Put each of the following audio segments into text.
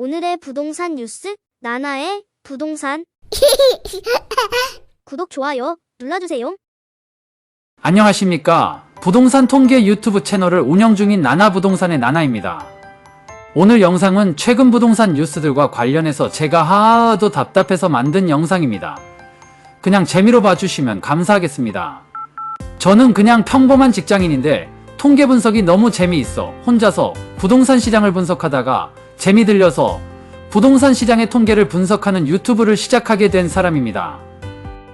오늘의 부동산 뉴스, 나나의 부동산. 구독, 좋아요 눌러주세요. 안녕하십니까. 부동산 통계 유튜브 채널을 운영 중인 나나부동산의 나나입니다. 오늘 영상은 최근 부동산 뉴스들과 관련해서 제가 하도 답답해서 만든 영상입니다. 그냥 재미로 봐주시면 감사하겠습니다. 저는 그냥 평범한 직장인인데 통계 분석이 너무 재미있어 혼자서 부동산 시장을 분석하다가 재미 들려서 부동산 시장의 통계를 분석하는 유튜브를 시작하게 된 사람입니다.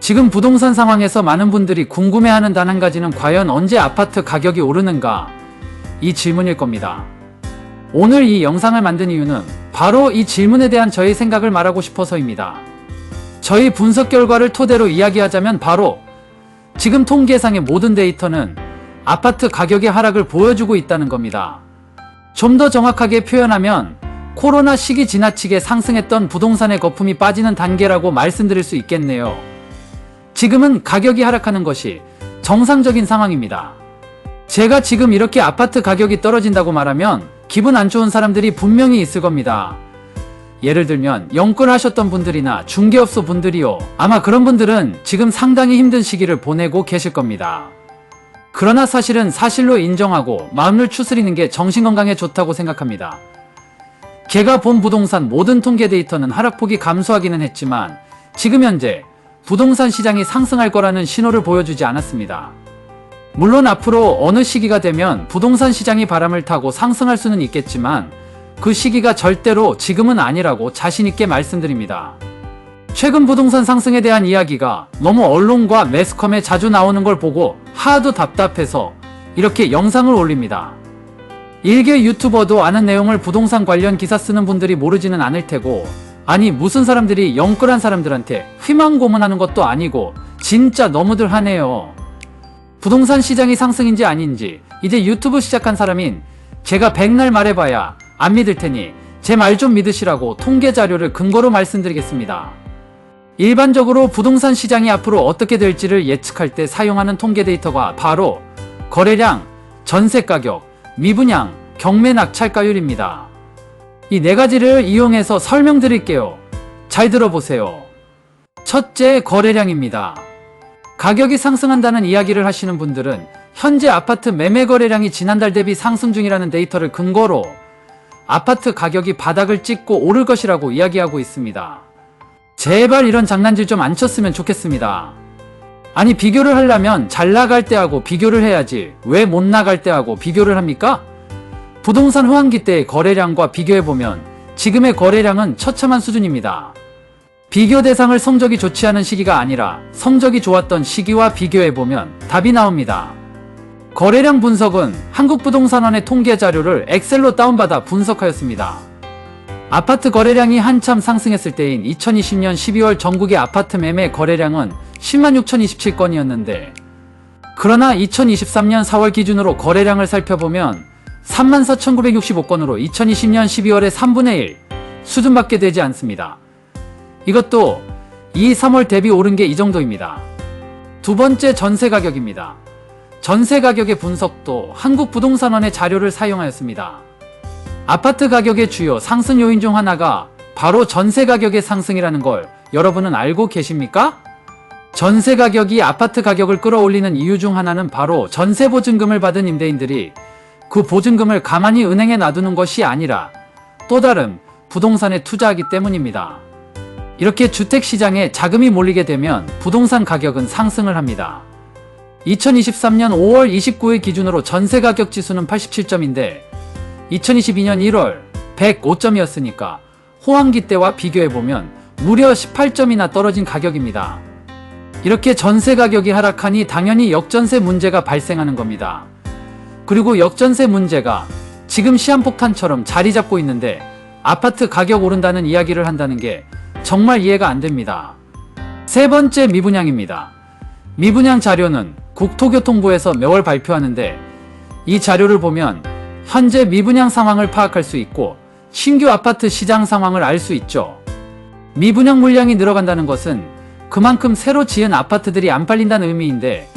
지금 부동산 상황에서 많은 분들이 궁금해하는 단 한 가지는 과연 언제 아파트 가격이 오르는가? 이 질문일 겁니다. 오늘 이 영상을 만든 이유는 바로 이 질문에 대한 저의 생각을 말하고 싶어서입니다. 저희 분석 결과를 토대로 이야기하자면 바로 지금 통계상의 모든 데이터는 아파트 가격의 하락을 보여주고 있다는 겁니다. 좀 더 정확하게 표현하면 코로나 시기 지나치게 상승했던 부동산의 거품이 빠지는 단계라고 말씀드릴 수 있겠네요. 지금은 가격이 하락하는 것이 정상적인 상황입니다. 제가 지금 이렇게 아파트 가격이 떨어진다고 말하면 기분 안 좋은 사람들이 분명히 있을 겁니다. 예를 들면 영끌하셨던 분들이나 중개업소 분들이요. 아마 그런 분들은 지금 상당히 힘든 시기를 보내고 계실 겁니다. 그러나 사실은 사실로 인정하고 마음을 추스리는 게 정신건강에 좋다고 생각합니다. 제가 본 부동산 모든 통계 데이터는 하락폭이 감소하기는 했지만 지금 현재 부동산 시장이 상승할 거라는 신호를 보여주지 않았습니다. 물론 앞으로 어느 시기가 되면 부동산 시장이 바람을 타고 상승할 수는 있겠지만 그 시기가 절대로 지금은 아니라고 자신있게 말씀드립니다. 최근 부동산 상승에 대한 이야기가 너무 언론과 매스컴에 자주 나오는 걸 보고 하도 답답해서 이렇게 영상을 올립니다. 일개 유튜버도 아는 내용을 부동산 관련 기사 쓰는 분들이 모르지는 않을 테고, 아니 무슨 사람들이 영끌한 사람들한테 휘망 고문하는 것도 아니고 진짜 너무들 하네요. 부동산 시장이 상승인지 아닌지 이제 유튜브 시작한 사람인 제가 백날 말해봐야 안 믿을 테니 제 말 좀 믿으시라고 통계 자료를 근거로 말씀드리겠습니다. 일반적으로 부동산 시장이 앞으로 어떻게 될지를 예측할 때 사용하는 통계 데이터가 바로 거래량, 전세 가격, 미분양, 경매 낙찰가율입니다. 이 네 가지를 이용해서 설명드릴게요. 잘 들어보세요. 첫째, 거래량입니다. 가격이 상승한다는 이야기를 하시는 분들은 현재 아파트 매매 거래량이 지난달 대비 상승 중이라는 데이터를 근거로 아파트 가격이 바닥을 찍고 오를 것이라고 이야기하고 있습니다. 제발 이런 장난질 좀 안 쳤으면 좋겠습니다. 아니 비교를 하려면 잘 나갈 때하고 비교를 해야지 왜 못 나갈 때하고 비교를 합니까? 부동산 호황기 때의 거래량과 비교해보면 지금의 거래량은 처참한 수준입니다. 비교 대상을 성적이 좋지 않은 시기가 아니라 성적이 좋았던 시기와 비교해보면 답이 나옵니다. 거래량 분석은 한국부동산원의 통계 자료를 엑셀로 다운받아 분석하였습니다. 아파트 거래량이 한참 상승했을 때인 2020년 12월 전국의 아파트 매매 거래량은 10만 6,027건이었는데 그러나 2023년 4월 기준으로 거래량을 살펴보면 3만 4,965건으로 2020년 12월의 3분의 1 수준밖에 되지 않습니다. 이것도 2, 3월 대비 오른 게 이 정도입니다. 두 번째, 전세 가격입니다. 전세 가격의 분석도 한국부동산원의 자료를 사용하였습니다. 아파트 가격의 주요 상승 요인 중 하나가 바로 전세 가격의 상승이라는 걸 여러분은 알고 계십니까? 전세 가격이 아파트 가격을 끌어올리는 이유 중 하나는 바로 전세 보증금을 받은 임대인들이 그 보증금을 가만히 은행에 놔두는 것이 아니라 또 다른 부동산에 투자하기 때문입니다. 이렇게 주택시장에 자금이 몰리게 되면 부동산 가격은 상승을 합니다. 2023년 5월 29일 기준으로 전세 가격 지수는 87점인데 2022년 1월 105점이었으니까 호황기 때와 비교해보면 무려 18점이나 떨어진 가격입니다. 이렇게 전세 가격이 하락하니 당연히 역전세 문제가 발생하는 겁니다. 그리고 역전세 문제가 지금 시한폭탄처럼 자리 잡고 있는데 아파트 가격 오른다는 이야기를 한다는 게 정말 이해가 안 됩니다. 세 번째, 미분양입니다. 미분양 자료는 국토교통부에서 매월 발표하는데 이 자료를 보면 현재 미분양 상황을 파악할 수 있고 신규 아파트 시장 상황을 알 수 있죠. 미분양 물량이 늘어간다는 것은 그만큼 새로 지은 아파트들이 안 팔린다는 의미인데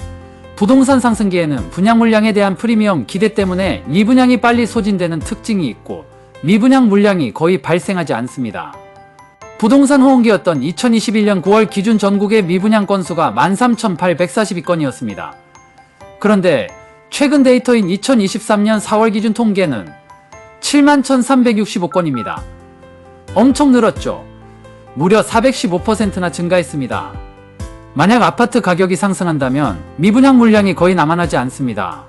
부동산 상승기에는 분양 물량에 대한 프리미엄 기대 때문에 미분양이 빨리 소진되는 특징이 있고 미분양 물량이 거의 발생하지 않습니다. 부동산 호황기였던 2021년 9월 기준 전국의 미분양 건수가 13,842건이었습니다. 그런데 최근 데이터인 2023년 4월 기준 통계는 71,365건입니다. 엄청 늘었죠? 무려 415%나 증가했습니다. 만약 아파트 가격이 상승한다면 미분양 물량이 거의 남아나지 않습니다.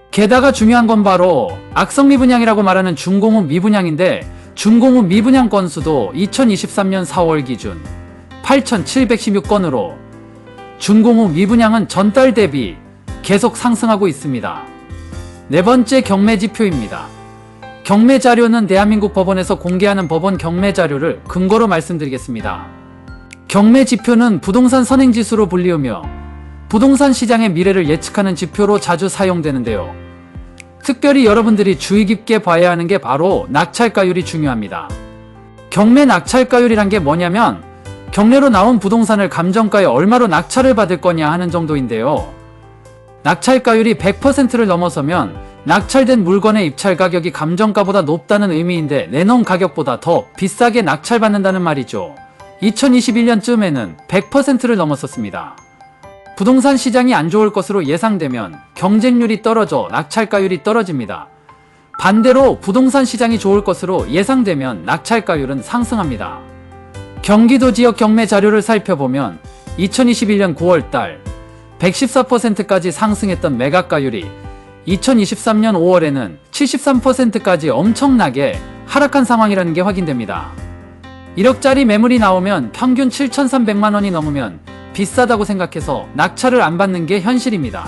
게다가 중요한 건 바로 악성 미분양이라고 말하는 준공후 미분양인데, 준공후 미분양 건수도 2023년 4월 기준 8,716건으로 준공후 미분양은 전달 대비 계속 상승하고 있습니다. 네 번째, 경매 지표입니다. 경매 자료는 대한민국 법원에서 공개하는 법원 경매 자료를 근거로 말씀드리겠습니다. 경매 지표는 부동산 선행지수로 불리우며 부동산 시장의 미래를 예측하는 지표로 자주 사용되는데요. 특별히 여러분들이 주의 깊게 봐야 하는 게 바로 낙찰가율이 중요합니다. 경매 낙찰가율이란 게 뭐냐면 경매로 나온 부동산을 감정가에 얼마로 낙찰을 받을 거냐 하는 정도인데요. 낙찰가율이 100%를 넘어서면 낙찰된 물건의 입찰 가격이 감정가보다 높다는 의미인데 내놓은 가격보다 더 비싸게 낙찰받는다는 말이죠. 2021년쯤에는 100%를 넘었었습니다. 부동산 시장이 안 좋을 것으로 예상되면 경쟁률이 떨어져 낙찰가율이 떨어집니다. 반대로 부동산 시장이 좋을 것으로 예상되면 낙찰가율은 상승합니다. 경기도 지역 경매 자료를 살펴보면 2021년 9월달 114%까지 상승했던 매각가율이 2023년 5월에는 73%까지 엄청나게 하락한 상황이라는 게 확인됩니다. 1억짜리 매물이 나오면 평균 7,300만 원이 넘으면 비싸다고 생각해서 낙찰을 안 받는 게 현실입니다.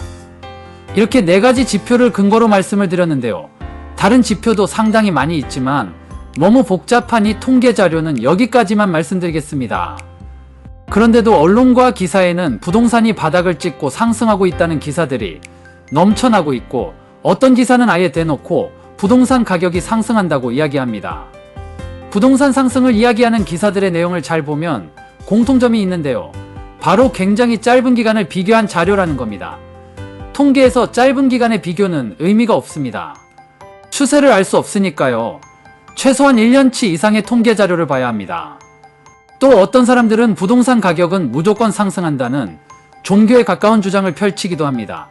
이렇게 네 가지 지표를 근거로 말씀을 드렸는데요. 다른 지표도 상당히 많이 있지만 너무 복잡하니 통계 자료는 여기까지만 말씀드리겠습니다. 그런데도 언론과 기사에는 부동산이 바닥을 찍고 상승하고 있다는 기사들이 넘쳐나고 있고, 어떤 기사는 아예 대놓고 부동산 가격이 상승한다고 이야기합니다. 부동산 상승을 이야기하는 기사들의 내용을 잘 보면 공통점이 있는데요. 바로 굉장히 짧은 기간을 비교한 자료라는 겁니다. 통계에서 짧은 기간의 비교는 의미가 없습니다. 추세를 알 수 없으니까요. 최소한 1년치 이상의 통계 자료를 봐야 합니다. 또 어떤 사람들은 부동산 가격은 무조건 상승한다는 종교에 가까운 주장을 펼치기도 합니다.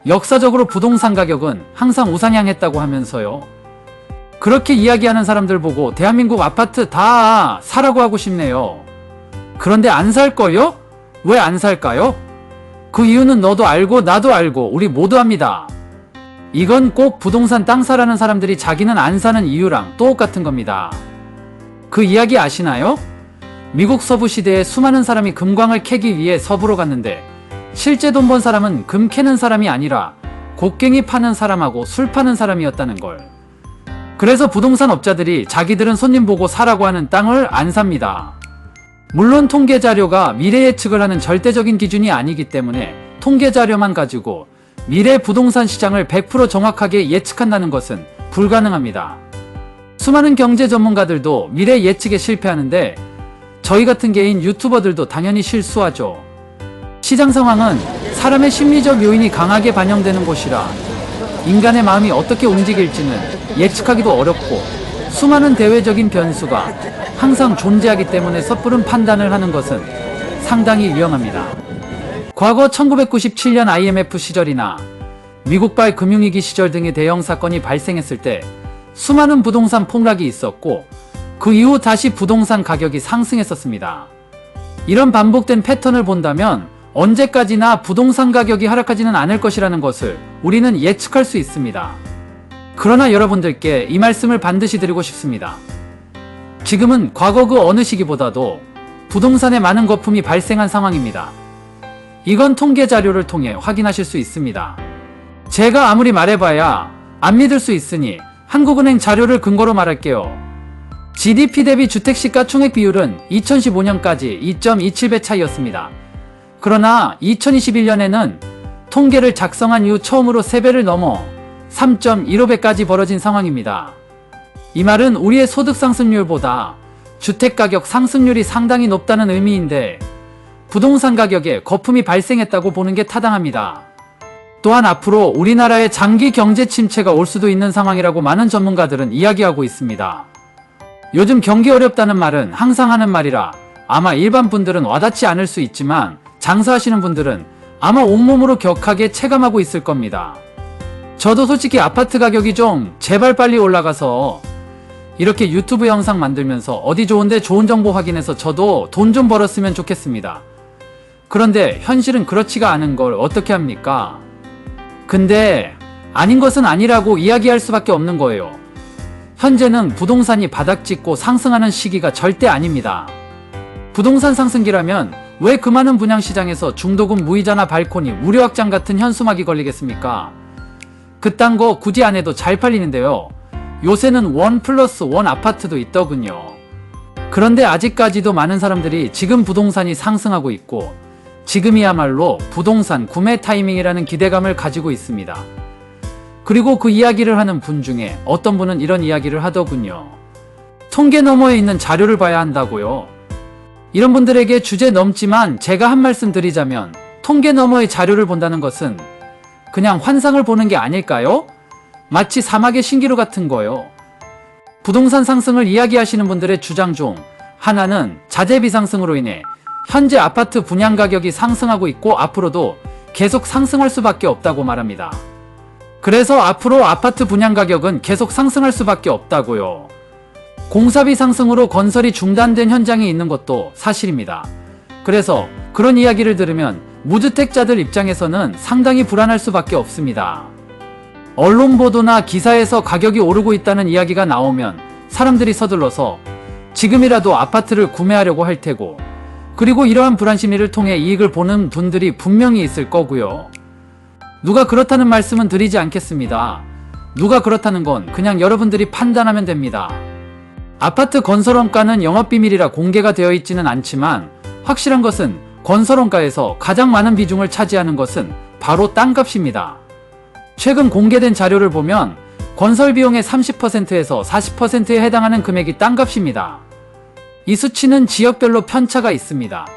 역사적으로 부동산 가격은 항상 우상향했다고 하면서요. 그렇게 이야기하는 사람들 보고 대한민국 아파트 다 사라고 하고 싶네요. 그런데 안 살 거요? 왜 안 살까요? 그 이유는 너도 알고 나도 알고 우리 모두 합니다. 이건 꼭 부동산 땅 사라는 사람들이 자기는 안 사는 이유랑 똑같은 겁니다. 그 이야기 아시나요? 미국 서부 시대에 수많은 사람이 금광을 캐기 위해 서부로 갔는데 실제 돈 번 사람은 금 캐는 사람이 아니라 곡괭이 파는 사람하고 술 파는 사람이었다는 걸. 그래서 부동산 업자들이 자기들은 손님 보고 사라고 하는 땅을 안 삽니다. 물론 통계 자료가 미래 예측을 하는 절대적인 기준이 아니기 때문에 통계 자료만 가지고 미래 부동산 시장을 100% 정확하게 예측한다는 것은 불가능합니다. 수많은 경제 전문가들도 미래 예측에 실패하는데 저희 같은 개인 유튜버들도 당연히 실수하죠. 시장 상황은 사람의 심리적 요인이 강하게 반영되는 곳이라 인간의 마음이 어떻게 움직일지는 예측하기도 어렵고 수많은 대외적인 변수가 항상 존재하기 때문에 섣부른 판단을 하는 것은 상당히 위험합니다. 과거 1997년 IMF 시절이나 미국발 금융위기 시절 등의 대형 사건이 발생했을 때 수많은 부동산 폭락이 있었고 그 이후 다시 부동산 가격이 상승했었습니다. 이런 반복된 패턴을 본다면 언제까지나 부동산 가격이 하락하지는 않을 것이라는 것을 우리는 예측할 수 있습니다. 그러나 여러분들께 이 말씀을 반드시 드리고 싶습니다. 지금은 과거 그 어느 시기보다도 부동산에 많은 거품이 발생한 상황입니다. 이건 통계 자료를 통해 확인하실 수 있습니다. 제가 아무리 말해봐야 안 믿을 수 있으니 한국은행 자료를 근거로 말할게요. GDP 대비 주택시가 총액 비율은 2015년까지 2.27배 차이였습니다. 그러나 2021년에는 통계를 작성한 이후 처음으로 3배를 넘어 3.15배까지 벌어진 상황입니다. 이 말은 우리의 소득 상승률보다 주택가격 상승률이 상당히 높다는 의미인데 부동산 가격에 거품이 발생했다고 보는 게 타당합니다. 또한 앞으로 우리나라에 장기 경제 침체가 올 수도 있는 상황이라고 많은 전문가들은 이야기하고 있습니다. 요즘 경기 어렵다는 말은 항상 하는 말이라 아마 일반 분들은 와닿지 않을 수 있지만 장사하시는 분들은 아마 온몸으로 격하게 체감하고 있을 겁니다. 저도 솔직히 아파트 가격이 좀 제발 빨리 올라가서 이렇게 유튜브 영상 만들면서 어디 좋은데 좋은 정보 확인해서 저도 돈 좀 벌었으면 좋겠습니다. 그런데 현실은 그렇지가 않은 걸 어떻게 합니까? 근데 아닌 것은 아니라고 이야기할 수밖에 없는 거예요. 현재는 부동산이 바닥찍고 상승하는 시기가 절대 아닙니다. 부동산 상승기라면 왜 그 많은 분양시장에서 중도금 무이자나 발코니, 무료 확장 같은 현수막이 걸리겠습니까? 그딴 거 굳이 안 해도 잘 팔리는데요. 요새는 1+1 아파트도 있더군요. 그런데 아직까지도 많은 사람들이 지금 부동산이 상승하고 있고 지금이야말로 부동산 구매 타이밍이라는 기대감을 가지고 있습니다. 그리고 그 이야기를 하는 분 중에 어떤 분은 이런 이야기를 하더군요. 통계 너머에 있는 자료를 봐야 한다고요. 이런 분들에게 주제 넘지만 제가 한 말씀 드리자면 통계 너머의 자료를 본다는 것은 그냥 환상을 보는 게 아닐까요? 마치 사막의 신기루 같은 거요. 부동산 상승을 이야기하시는 분들의 주장 중 하나는 자재비 상승으로 인해 현재 아파트 분양 가격이 상승하고 있고 앞으로도 계속 상승할 수밖에 없다고 말합니다. 그래서 앞으로 아파트 분양 가격은 계속 상승할 수밖에 없다고요. 공사비 상승으로 건설이 중단된 현장이 있는 것도 사실입니다. 그래서 그런 이야기를 들으면 무주택자들 입장에서는 상당히 불안할 수밖에 없습니다. 언론 보도나 기사에서 가격이 오르고 있다는 이야기가 나오면 사람들이 서둘러서 지금이라도 아파트를 구매하려고 할 테고, 그리고 이러한 불안 심리를 통해 이익을 보는 분들이 분명히 있을 거고요. 누가 그렇다는 말씀은 드리지 않겠습니다. 누가 그렇다는 건 그냥 여러분들이 판단하면 됩니다. 아파트 건설원가는 영업비밀이라 공개가 되어 있지는 않지만 확실한 것은 건설원가에서 가장 많은 비중을 차지하는 것은 바로 땅값입니다. 최근 공개된 자료를 보면 건설비용의 30%에서 40%에 해당하는 금액이 땅값입니다. 이 수치는 지역별로 편차가 있습니다.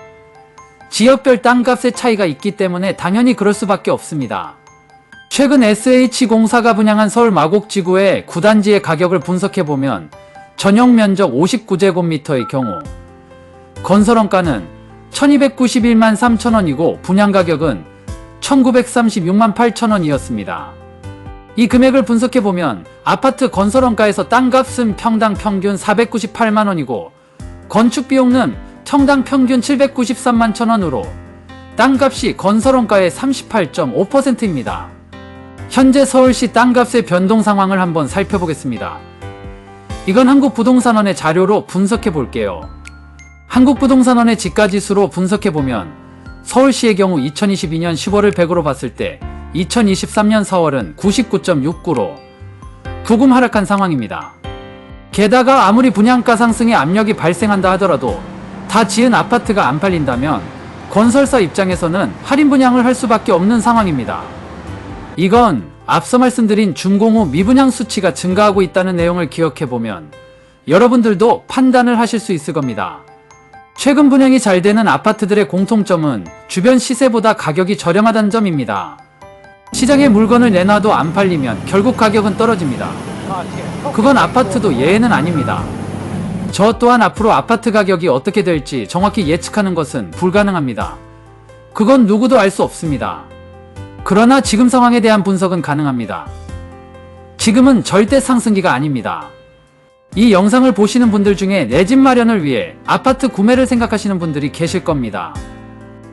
지역별 땅값의 차이가 있기 때문에 당연히 그럴 수밖에 없습니다. 최근 SH공사가 분양한 서울 마곡지구의 9단지의 가격을 분석해보면 전용 면적 59제곱미터의 경우 건설원가는 1291만 3천원이고 분양가격은 1936만 8천원이었습니다. 이 금액을 분석해보면 아파트 건설원가에서 땅값은 평당 평균 498만원이고 건축비용은 평당 평균 793만 천원으로 땅값이 건설원가의 38.5%입니다. 현재 서울시 땅값의 변동 상황을 한번 살펴보겠습니다. 이건 한국부동산원의 자료로 분석해 볼게요. 한국부동산원의 지가지수로 분석해보면 서울시의 경우 2022년 10월을 100으로 봤을 때 2023년 4월은 99.69로 부금 하락한 상황입니다. 게다가 아무리 분양가 상승의 압력이 발생한다 하더라도 다 지은 아파트가 안 팔린다면 건설사 입장에서는 할인 분양을 할 수밖에 없는 상황입니다. 이건 앞서 말씀드린 준공후 미분양 수치가 증가하고 있다는 내용을 기억해보면 여러분들도 판단을 하실 수 있을 겁니다. 최근 분양이 잘 되는 아파트들의 공통점은 주변 시세보다 가격이 저렴하다는 점입니다. 시장에 물건을 내놔도 안 팔리면 결국 가격은 떨어집니다. 그건 아파트도 예외는 아닙니다. 저 또한 앞으로 아파트 가격이 어떻게 될지 정확히 예측하는 것은 불가능합니다. 그건 누구도 알 수 없습니다. 그러나 지금 상황에 대한 분석은 가능합니다. 지금은 절대 상승기가 아닙니다. 이 영상을 보시는 분들 중에 내 집 마련을 위해 아파트 구매를 생각하시는 분들이 계실 겁니다.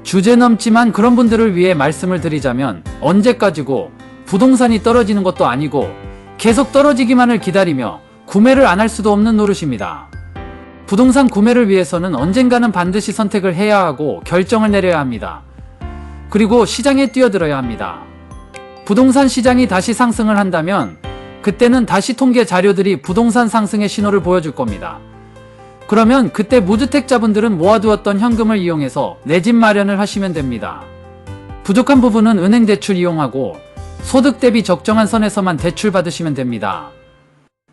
주제 넘지만 그런 분들을 위해 말씀을 드리자면 언제까지고 부동산이 떨어지는 것도 아니고 계속 떨어지기만을 기다리며 구매를 안 할 수도 없는 노릇입니다. 부동산 구매를 위해서는 언젠가는 반드시 선택을 해야 하고 결정을 내려야 합니다. 그리고 시장에 뛰어들어야 합니다. 부동산 시장이 다시 상승을 한다면 그때는 다시 통계 자료들이 부동산 상승의 신호를 보여줄 겁니다. 그러면 그때 무주택자분들은 모아두었던 현금을 이용해서 내 집 마련을 하시면 됩니다. 부족한 부분은 은행 대출 이용하고 소득 대비 적정한 선에서만 대출 받으시면 됩니다.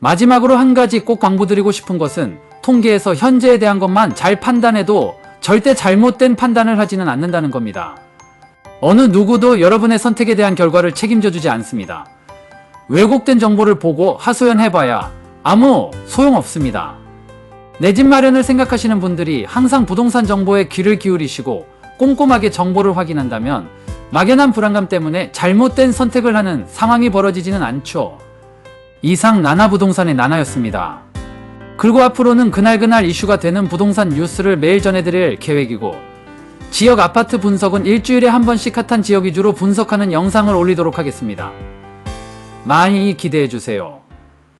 마지막으로 한 가지 꼭 강조드리고 싶은 것은 통계에서 현재에 대한 것만 잘 판단해도 절대 잘못된 판단을 하지는 않는다는 겁니다. 어느 누구도 여러분의 선택에 대한 결과를 책임져 주지 않습니다. 왜곡된 정보를 보고 하소연해봐야 아무 소용없습니다. 내 집 마련을 생각하시는 분들이 항상 부동산 정보에 귀를 기울이시고 꼼꼼하게 정보를 확인한다면 막연한 불안감 때문에 잘못된 선택을 하는 상황이 벌어지지는 않죠. 이상 나나부동산의 나나였습니다. 그리고 앞으로는 그날그날 이슈가 되는 부동산 뉴스를 매일 전해드릴 계획이고, 지역 아파트 분석은 일주일에 한 번씩 핫한 지역 위주로 분석하는 영상을 올리도록 하겠습니다. 많이 기대해주세요.